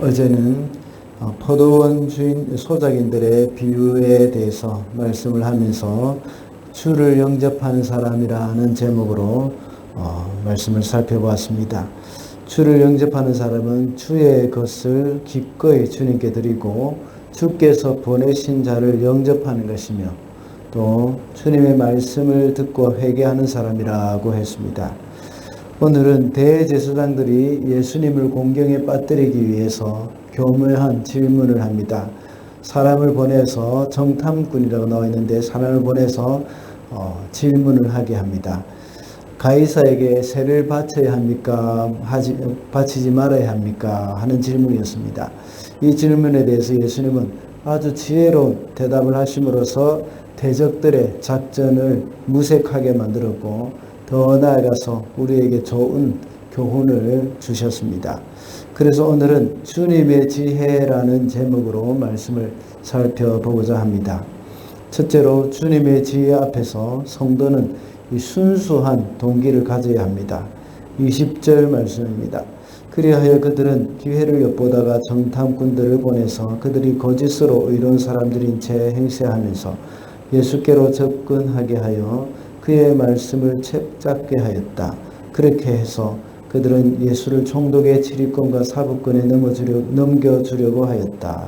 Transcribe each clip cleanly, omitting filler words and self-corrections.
어제는 포도원 주인 소작인들의 비유에 대해서 말씀을 하면서 주를 영접하는 사람이라는 제목으로 말씀을 살펴보았습니다. 주를 영접하는 사람은 주의 것을 기꺼이 주님께 드리고 주께서 보내신 자를 영접하는 것이며 또 주님의 말씀을 듣고 회개하는 사람이라고 했습니다. 오늘은 대제사장들이 예수님을 공경에 빠뜨리기 위해서 교묘한 질문을 합니다. 사람을 보내서 정탐꾼이라고 나와 있는데 사람을 보내서 질문을 하게 합니다. 가이사에게 세를 바쳐야 합니까? 바치지 말아야 합니까? 하는 질문이었습니다. 이 질문에 대해서 예수님은 아주 지혜로운 대답을 하심으로써 대적들의 작전을 무색하게 만들었고 더 나아가서 우리에게 좋은 교훈을 주셨습니다. 그래서 오늘은 주님의 지혜라는 제목으로 말씀을 살펴보고자 합니다. 첫째로 주님의 지혜 앞에서 성도는 이 순수한 동기를 가져야 합니다. 20절 말씀입니다. 그리하여 그들은 기회를 엿보다가 정탐꾼들을 보내서 그들이 거짓으로 의로운 사람들인 채 행세하면서 예수께로 접근하게 하여 그의 말씀을 책잡게 하였다. 그렇게 해서 그들은 예수를 총독의 지휘권과 사법권에 넘겨주려고 하였다.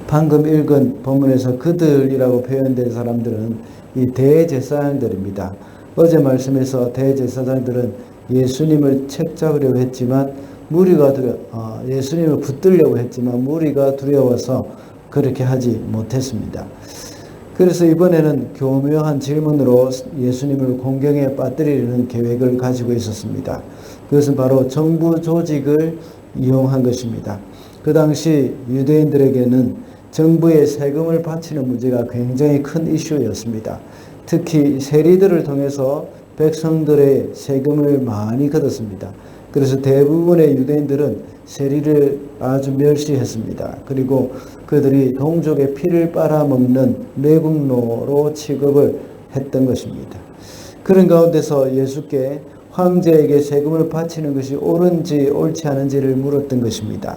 방금 읽은 본문에서 그들이라고 표현된 사람들은 이 대제사장들입니다. 어제 말씀에서 대제사장들은 예수님을 책잡으려고 했지만 예수님을 붙들려고 했지만 무리가 두려워서 그렇게 하지 못했습니다. 그래서 이번에는 교묘한 질문으로 예수님을 공경에 빠뜨리려는 계획을 가지고 있었습니다. 그것은 바로 정부 조직을 이용한 것입니다. 그 당시 유대인들에게는 정부에 세금을 바치는 문제가 굉장히 큰 이슈였습니다. 특히 세리들을 통해서 백성들의 세금을 많이 걷었습니다. 그래서 대부분의 유대인들은 세리를 아주 멸시했습니다. 그리고 그들이 동족의 피를 빨아먹는 매국노로 취급을 했던 것입니다. 그런 가운데서 예수께 황제에게 세금을 바치는 것이 옳은지 옳지 않은지를 물었던 것입니다.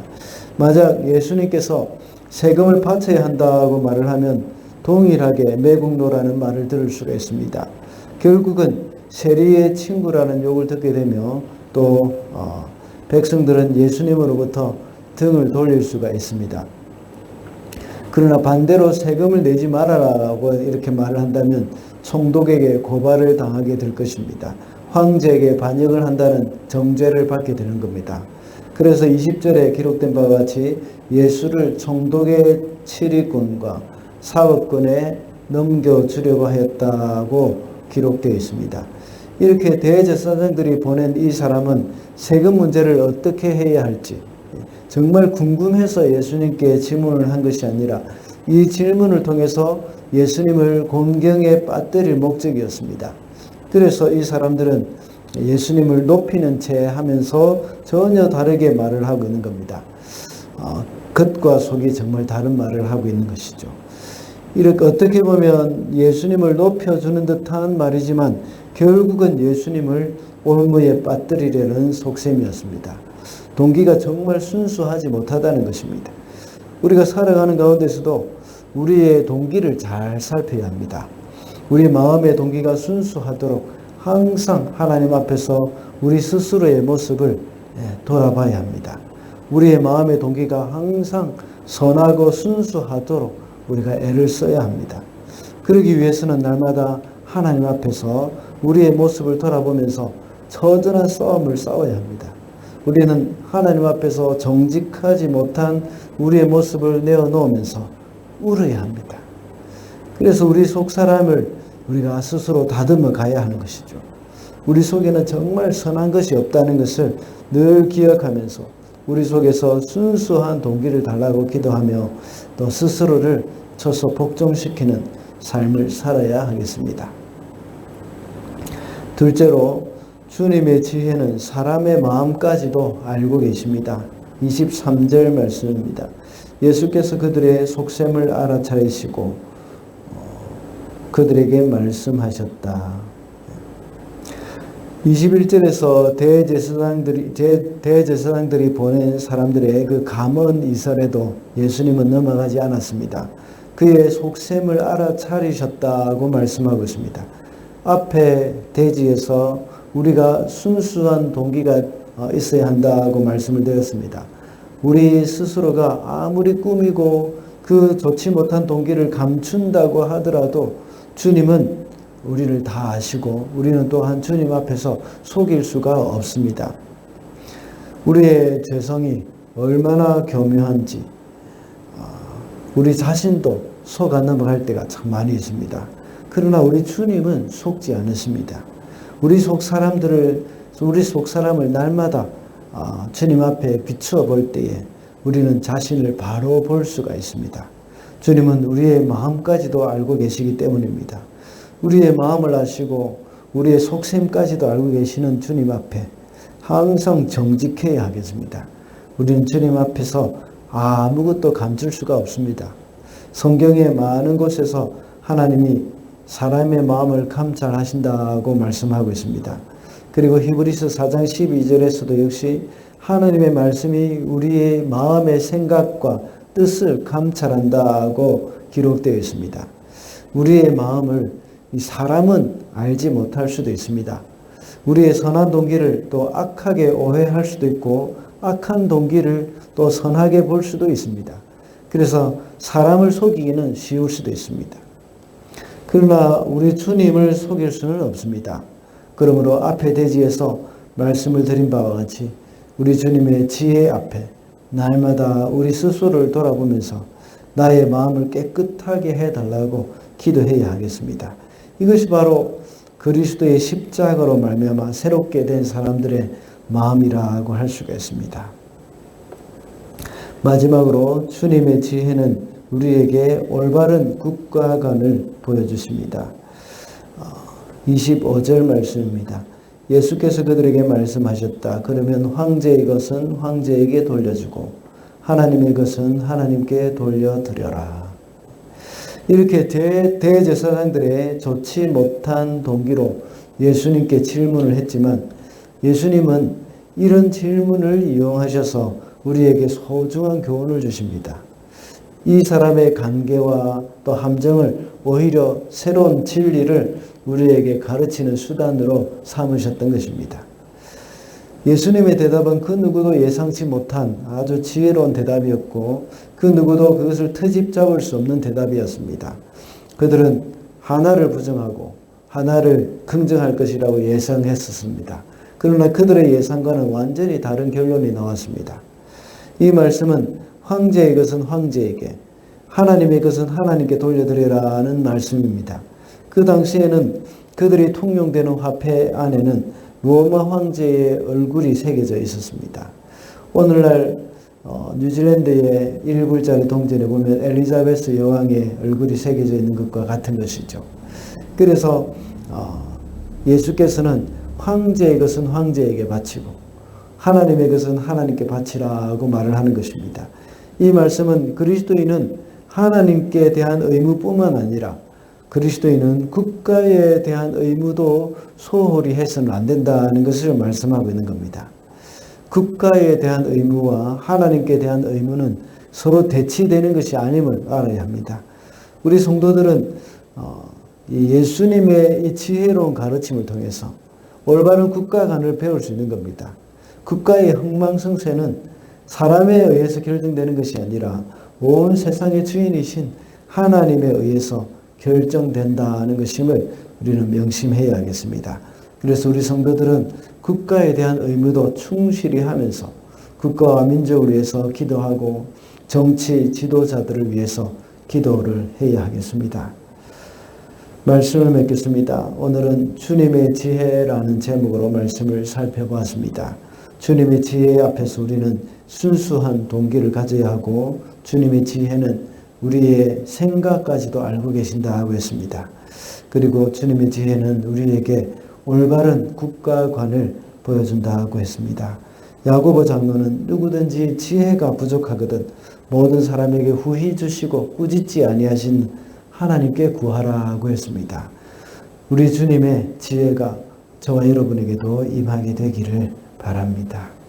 만약 예수님께서 세금을 바쳐야 한다고 말을 하면 동일하게 매국노라는 말을 들을 수가 있습니다. 결국은 세리의 친구라는 욕을 듣게 되며 또 백성들은 예수님으로부터 등을 돌릴 수가 있습니다. 그러나 반대로 세금을 내지 말아라고 이렇게 말을 한다면 총독에게 고발을 당하게 될 것입니다. 황제에게 반역을 한다는 정죄를 받게 되는 겁니다. 그래서 20절에 기록된 바와 같이 예수를 총독의 치리권과 사법권에 넘겨주려고 하였다고 기록되어 있습니다. 이렇게 대제사장들이 보낸 이 사람은 세금 문제를 어떻게 해야 할지 정말 궁금해서 예수님께 질문을 한 것이 아니라 이 질문을 통해서 예수님을 공경에 빠뜨릴 목적이었습니다. 그래서 이 사람들은 예수님을 높이는 채 하면서 전혀 다르게 말을 하고 있는 겁니다. 겉과 속이 정말 다른 말을 하고 있는 것이죠. 이렇게 어떻게 보면 예수님을 높여주는 듯한 말이지만 결국은 예수님을 올무에 빠뜨리려는 속셈이었습니다. 동기가 정말 순수하지 못하다는 것입니다. 우리가 살아가는 가운데서도 우리의 동기를 잘 살펴야 합니다. 우리 마음의 동기가 순수하도록 항상 하나님 앞에서 우리 스스로의 모습을 돌아봐야 합니다. 우리의 마음의 동기가 항상 선하고 순수하도록 우리가 애를 써야 합니다. 그러기 위해서는 날마다 하나님 앞에서 우리의 모습을 돌아보면서 처절한 싸움을 싸워야 합니다. 우리는 하나님 앞에서 정직하지 못한 우리의 모습을 내어놓으면서 울어야 합니다. 그래서 우리 속 사람을 우리가 스스로 다듬어 가야 하는 것이죠. 우리 속에는 정말 선한 것이 없다는 것을 늘 기억하면서 우리 속에서 순수한 동기를 달라고 기도하며 또 스스로를 쳐서 복종시키는 삶을 살아야 하겠습니다. 둘째로 주님의 지혜는 사람의 마음까지도 알고 계십니다. 23절 말씀입니다. 예수께서 그들의 속셈을 알아차리시고 그들에게 말씀하셨다. 21절에서 대제사장들이 보낸 사람들의 그 감언 이설에도 예수님은 넘어가지 않았습니다. 그의 속셈을 알아차리셨다고 말씀하고 있습니다. 앞에 대지에서 우리가 순수한 동기가 있어야 한다고 말씀을 드렸습니다. 우리 스스로가 아무리 꾸미고 그 좋지 못한 동기를 감춘다고 하더라도 주님은 우리를 다 아시고 우리는 또한 주님 앞에서 속일 수가 없습니다. 우리의 죄성이 얼마나 교묘한지 우리 자신도 속아 넘어갈 때가 참 많이 있습니다. 그러나 우리 주님은 속지 않으십니다. 우리 속 사람을 날마다 주님 앞에 비추어 볼 때에 우리는 자신을 바로 볼 수가 있습니다. 주님은 우리의 마음까지도 알고 계시기 때문입니다. 우리의 마음을 아시고 우리의 속셈까지도 알고 계시는 주님 앞에 항상 정직해야 하겠습니다. 우리는 주님 앞에서 아무것도 감출 수가 없습니다. 성경의 많은 곳에서 하나님이 사람의 마음을 감찰하신다고 말씀하고 있습니다. 그리고 히브리서 4장 12절에서도 역시 하나님의 말씀이 우리의 마음의 생각과 뜻을 감찰한다고 기록되어 있습니다. 우리의 마음을 이 사람은 알지 못할 수도 있습니다. 우리의 선한 동기를 또 악하게 오해할 수도 있고 악한 동기를 또 선하게 볼 수도 있습니다. 그래서 사람을 속이기는 쉬울 수도 있습니다. 그러나 우리 주님을 속일 수는 없습니다. 그러므로 앞에 대지에서 말씀을 드린 바와 같이 우리 주님의 지혜 앞에 날마다 우리 스스로를 돌아보면서 나의 마음을 깨끗하게 해달라고 기도해야 하겠습니다. 이것이 바로 그리스도의 십자가로 말미암아 새롭게 된 사람들의 마음이라고 할 수가 있습니다. 마지막으로 주님의 지혜는 우리에게 올바른 국가관을 보여주십니다. 25절 말씀입니다. 예수께서 그들에게 말씀하셨다. 그러면 황제의 것은 황제에게 돌려주고 하나님의 것은 하나님께 돌려드려라. 이렇게 대제사장들의 좋지 못한 동기로 예수님께 질문을 했지만 예수님은 이런 질문을 이용하셔서 우리에게 소중한 교훈을 주십니다. 이 사람의 관계와 또 함정을 오히려 새로운 진리를 우리에게 가르치는 수단으로 삼으셨던 것입니다. 예수님의 대답은 그 누구도 예상치 못한 아주 지혜로운 대답이었고 그 누구도 그것을 트집 잡을 수 없는 대답이었습니다. 그들은 하나를 부정하고 하나를 긍정할 것이라고 예상했었습니다. 그러나 그들의 예상과는 완전히 다른 결론이 나왔습니다. 이 말씀은 황제의 것은 황제에게 하나님의 것은 하나님께 돌려드리라는 말씀입니다. 그 당시에는 그들이 통용되는 화폐 안에는 로마 황제의 얼굴이 새겨져 있었습니다. 오늘날 뉴질랜드의 1불짜리 동전에 보면 엘리자베스 여왕의 얼굴이 새겨져 있는 것과 같은 것이죠. 그래서 예수께서는 황제의 것은 황제에게 바치고 하나님의 것은 하나님께 바치라고 말을 하는 것입니다. 이 말씀은 그리스도인은 하나님께 대한 의무뿐만 아니라 그리스도인은 국가에 대한 의무도 소홀히 해서는 안 된다는 것을 말씀하고 있는 겁니다. 국가에 대한 의무와 하나님께 대한 의무는 서로 대치되는 것이 아님을 알아야 합니다. 우리 성도들은 예수님의 이 지혜로운 가르침을 통해서 올바른 국가관을 배울 수 있는 겁니다. 국가의 흥망성쇠는 사람에 의해서 결정되는 것이 아니라 온 세상의 주인이신 하나님에 의해서 결정된다는 것임을 우리는 명심해야 하겠습니다. 그래서 우리 성도들은 국가에 대한 의무도 충실히 하면서 국가와 민족을 위해서 기도하고 정치 지도자들을 위해서 기도를 해야 하겠습니다. 말씀을 맺겠습니다. 오늘은 주님의 지혜라는 제목으로 말씀을 살펴보았습니다. 주님의 지혜 앞에서 우리는 순수한 동기를 가져야 하고 주님의 지혜는 우리의 생각까지도 알고 계신다고 했습니다. 그리고 주님의 지혜는 우리에게 올바른 국가관을 보여준다고 했습니다. 야고보 장로는 누구든지 지혜가 부족하거든 모든 사람에게 후히 주시고 꾸짖지 아니하신 하나님께 구하라고 했습니다. 우리 주님의 지혜가 저와 여러분에게도 임하게 되기를 바랍니다.